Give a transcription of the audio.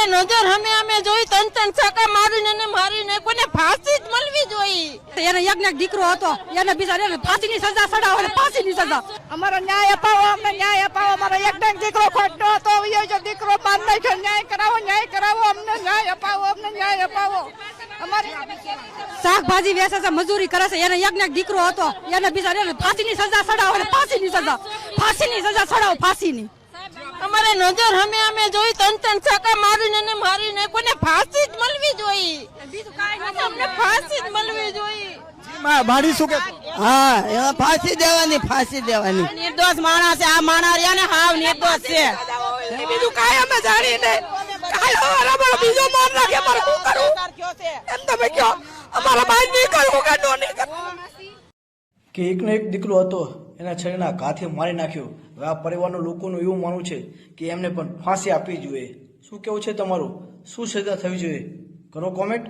નજર અમે જોઈ ત્રણ છાકા મારીને કોને ફાંસી જ મળવી જોઈએ। એને યજ્ઞ દીકરો હતો, એને બિચારાને ફાંસીની સજા સડાવે, ફાંસીની સજા। અમારો ન્યાય અપાવો, અમને ન્યાય અપાવો। અમારો યજ્ઞ દીકરો ખોટો હતો, જો દીકરો માર નાખ્યો, ન્યાય કરાવો, અમને ન્યાય અપાવો, અમને ન્યાય અપાવો। શાકભાજી વેચે છે, મજૂરી કરે છે, એને યજ્ઞ દીકરો હતો, એને બિચારાને ફાંસીની સજા સડાવે, ફાંસીની સજા સડાવો, ફાંસીની। અમારે નજર અમે જોઈ ત્રણ છાકા મારીને કોને ફાંસી જ મળવી જોઈએ। અમને ફાંસી જ મળવી જોઈએ। બાડી શું કે હા એમાં ફાંસી દેવાની નિર્દોષ માણસ છે, આ માણસ રહ્યા ને હાવ નિર્દોષ છે। બીજું કાંઈ અમે જાણી નહીં, કાંઈ બીજો માર નાખે, મારે શું કરવું એમ તમે કહો। અમારા ભાઈ નહીં કરવું કે નો નહીં કરવું। કે એકનો એક દીકરો હતો, એના છરીના ઘાથી મારી નાખ્યો। હવે આ પરિવારના લોકોનું એવું માનવું છે કે એમને પણ ફાંસી આપવી જોઈએ। શું કેવું છે તમારું? શું સજા થવી જોઈએ? કરો કોમેન્ટ।